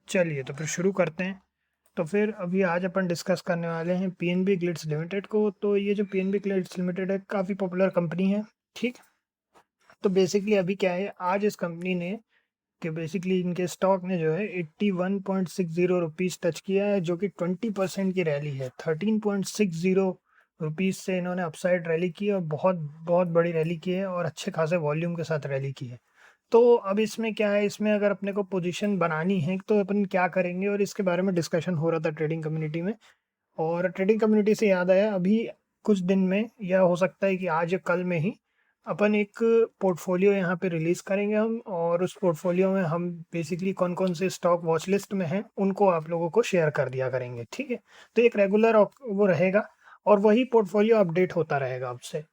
चलिए तो फिर शुरू करते हैं। तो फिर अभी आज अपन डिस्कस करने वाले हैं पीएनबी ग्लिट्स लिमिटेड को। तो ये जो पीएनबी ग्लिट्स लिमिटेड है काफ़ी पॉपुलर कंपनी है, ठीक। तो बेसिकली अभी क्या है, आज इस कंपनी ने कि बेसिकली इनके स्टॉक ने जो है 81.60 रुपीज़ टच किया है, जो कि 20% की रैली है। 13.60 रुपीज़ से इन्होंने अपसाइड रैली की है और बहुत बहुत बड़ी रैली की है और अच्छे खासे वॉल्यूम के साथ रैली की है। तो अब इसमें क्या है, इसमें अगर अपने को पोजीशन बनानी है तो अपन क्या करेंगे, और इसके बारे में डिस्कशन हो रहा था ट्रेडिंग कम्युनिटी में। और ट्रेडिंग कम्युनिटी से याद आया, अभी कुछ दिन में या हो सकता है कि आज या कल में ही अपन एक पोर्टफोलियो यहाँ पे रिलीज़ करेंगे हम, और उस पोर्टफोलियो में हम बेसिकली कौन कौन से स्टॉक वॉच लिस्ट में हैं उनको आप लोगों को शेयर कर दिया करेंगे, ठीक है। तो एक रेगुलर वो रहेगा और वही पोर्टफोलियो अपडेट होता रहेगा आपसे।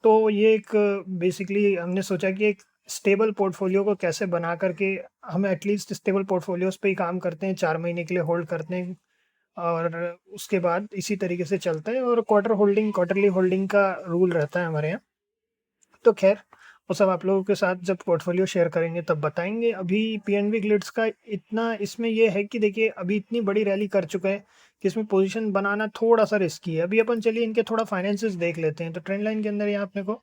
तो ये एक बेसिकली हमने सोचा कि एक स्टेबल पोर्टफोलियो को कैसे बना करके हम एटलीस्ट स्टेबल पोर्टफोलियोज पे ही काम करते हैं, 4 महीने के लिए होल्ड करते हैं और उसके बाद इसी तरीके से चलता है। और क्वार्टरली होल्डिंग का रूल रहता है हमारे यहाँ। तो खैर वो सब आप लोगों के साथ जब पोर्टफोलियो शेयर करेंगे तब बताएंगे। अभी पीएनबी ग्लिट्स का इतना इसमें ये है कि देखिए अभी इतनी बड़ी रैली कर चुका है कि इसमें पोजीशन बनाना थोड़ा सा रिस्की है। अभी अपन चलिए इनके थोड़ा फाइनेंसेस देख लेते हैं। तो ट्रेंड लाइन के अंदर यहाँ अपने को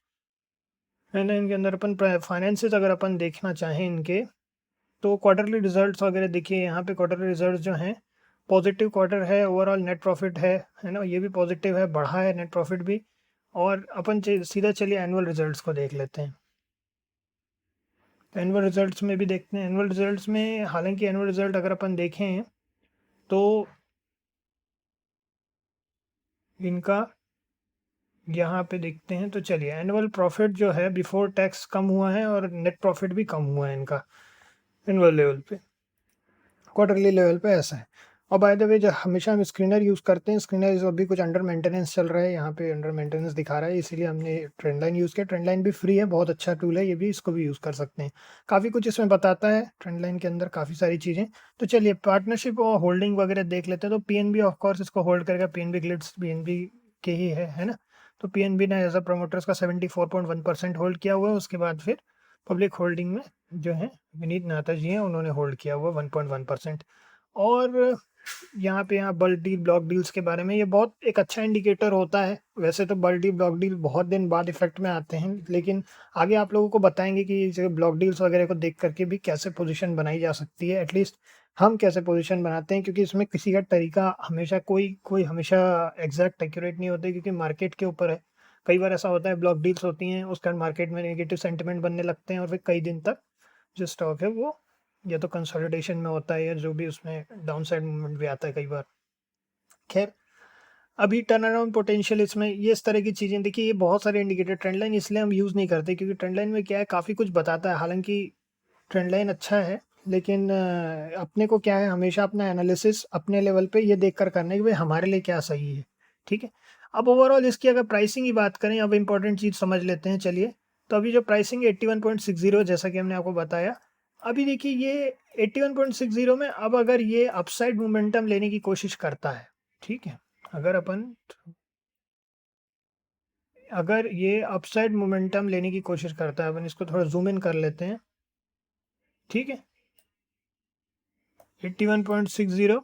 ट्रेंड लाइन के अंदर अपन फाइनेंसेस अगर अपन देखना चाहें इनके, तो क्वार्टरली रिजल्ट्स वगैरह देखिए। यहाँ पे क्वार्टरली रिजल्ट्स जो हैं पॉजिटिव क्वार्टर है, ओवरऑल नेट प्रॉफिट है ना, ये भी पॉजिटिव है, बढ़ा है नेट प्रॉफिट भी। और अपन सीधा चलिए एनुअल रिजल्ट्स को देख लेते हैं। तो एनुअल रिजल्ट्स में भी देखते हैं। एनुअल रिजल्ट्स में हालांकि एनुअल रिजल्ट अगर अपन देखें तो इनका यहाँ पे देखते हैं। तो चलिए एनुअल प्रॉफिट जो है बिफोर टैक्स कम हुआ है और नेट प्रॉफिट भी कम हुआ है इनका एनुअल लेवल पे, क्वार्टरली लेवल पे ऐसा है। और बाय द वे जो हमेशा हम स्क्रीनर यूज़ करते हैं, स्क्रीनर अभी कुछ अंडर मेंटेनेंस चल रहा है, यहाँ पे अंडर मेंटेनेंस दिखा रहा है, इसीलिए हमने ट्रेंड लाइन यूज़ किया। ट्रेंड लाइन भी फ्री है, बहुत अच्छा टूल है ये भी, इसको भी यूज़ कर सकते हैं। काफ़ी कुछ इसमें बताता है ट्रेंड लाइन के अंदर, काफ़ी सारी चीज़ें। तो चलिए पार्टनरशिप और होल्डिंग वगैरह देख लेते हैं। तो पीएनबी ऑफकोर्स इसको होल्ड करेगा, पीएनबी ग्लिट्स पीएनबी के ही है ना। तो पीएनबी ने एज अ प्रोमोटर्स का 74.1% होल्ड किया हुआ है। उसके बाद फिर पब्लिक होल्डिंग में जो है विनीत नाथा जी हैं, उन्होंने होल्ड किया हुआ 1.1%। और यहाँ बल्क डील ब्लॉक डील्स के बारे में, ये बहुत एक अच्छा इंडिकेटर होता है। वैसे तो बल्क डील ब्लॉक डील बहुत दिन बाद इफेक्ट में आते हैं, लेकिन आगे आप लोगों को बताएंगे कि जैसे ब्लॉक डील्स वगैरह को देख करके भी कैसे पोजीशन बनाई जा सकती है। एटलीस्ट हम कैसे पोजीशन बनाते हैं, क्योंकि इसमें किसी का तरीका हमेशा कोई कोई हमेशा एग्जैक्ट एक्यूरेट नहीं होता, क्योंकि मार्केट के ऊपर है। कई बार ऐसा होता है ब्लॉक डील्स होती हैं, उसके बाद मार्केट में नेगेटिव सेंटिमेंट बनने लगते हैं और फिर कई दिन तक जो स्टॉक है वो या तो कंसोलिडेशन में होता है या जो भी उसमें डाउन साइड मूवमेंट भी आता है कई बार। खैर अभी टर्न अराउंड पोटेंशियल इसमें ये इस तरह की चीज़ें देखिए, ये बहुत सारे इंडिकेटर ट्रेंड लाइन इसलिए हम यूज़ नहीं करते क्योंकि ट्रेंड लाइन में क्या है, काफ़ी कुछ बताता है। हालांकि ट्रेंड लाइन अच्छा है, लेकिन अपने को क्या है, हमेशा अपना एनालिसिस अपने लेवल पे ये देख कर करना है कि भाई हमारे लिए क्या सही है, ठीक है। अब ओवरऑल इसकी अगर प्राइसिंग की बात करें, अब इंपॉर्टेंट चीज़ समझ लेते हैं चलिए। तो अभी जो प्राइसिंग 81.60 जैसा कि हमने आपको बताया, अभी देखिए ये 81.60 में अब अगर ये अपसाइड मोमेंटम लेने की कोशिश करता है, ठीक है, अगर ये अपसाइड मोमेंटम लेने की कोशिश करता है, अपन इसको थोड़ा जूम इन कर लेते हैं, ठीक है। 81.60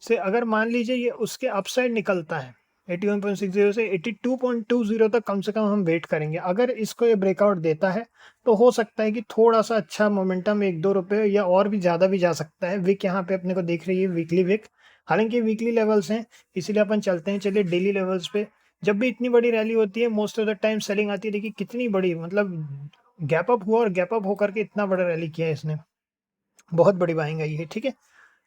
से अगर मान लीजिए ये उसके अपसाइड निकलता है, 81.60 से 82.20 तक कम से कम हम वेट करेंगे। अगर इसको ये ब्रेकआउट देता है तो हो सकता है कि थोड़ा सा अच्छा मोमेंटम 1-2 रुपये या और भी ज़्यादा भी जा सकता है। विक यहाँ पे अपने को देख रही है, वीकली विक, हालांकि वीकली लेवल्स हैं इसीलिए अपन चलते हैं। चलिए डेली लेवल्स पे, जब भी इतनी बड़ी रैली होती है most of the time selling आती है। देखिए कितनी बड़ी, मतलब गैप अप हुआ और गैप अप होकर के इतना बड़ा रैली किया है इसने, बहुत बड़ी बाइंग आई है, ठीक है।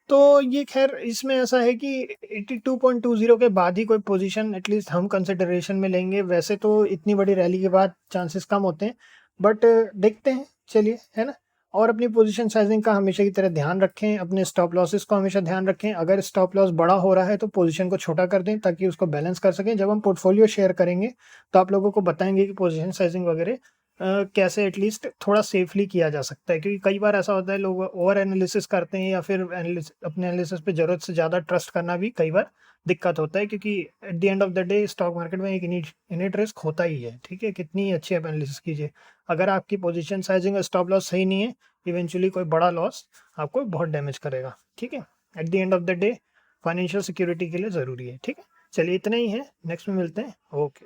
तो ये खैर इसमें ऐसा है कि 82.20 के बाद ही कोई पोजीशन एटलीस्ट हम कंसिडरेशन में लेंगे। वैसे तो इतनी बड़ी रैली के बाद चांसेस कम होते हैं, बट देखते हैं चलिए, है ना। और अपनी पोजीशन साइजिंग का हमेशा की तरह ध्यान रखें, अपने स्टॉप लॉसेस को हमेशा ध्यान रखें। अगर स्टॉप लॉस बड़ा हो रहा है तो पोजीशन को छोटा कर दें ताकि उसको बैलेंस कर सकें। जब हम पोर्टफोलियो शेयर करेंगे तो आप लोगों को बताएंगे कि पोजीशन साइजिंग वगैरह कैसे एटलीस्ट थोड़ा सेफली किया जा सकता है, क्योंकि कई बार ऐसा होता है लोग ओवर एनालिसिस करते हैं या फिर अपने एनालिसिस पे ज़रूरत से ज़्यादा ट्रस्ट करना भी कई बार दिक्कत होता है, क्योंकि at the end of the day stock market में एक इनिट रिस्क होता ही है। ठीक है, कितनी अच्छी आप एनालिसिस कीजिए, अगर आपकी पोजीशन साइजिंग और स्टॉप लॉस सही नहीं है, इवेंचुअली कोई बड़ा लॉस आपको बहुत डैमेज करेगा। ठीक है, at the end of the day financial security के लिए ज़रूरी है। ठीक है, चलिए इतना ही है, नेक्स्ट में मिलते हैं। ओके।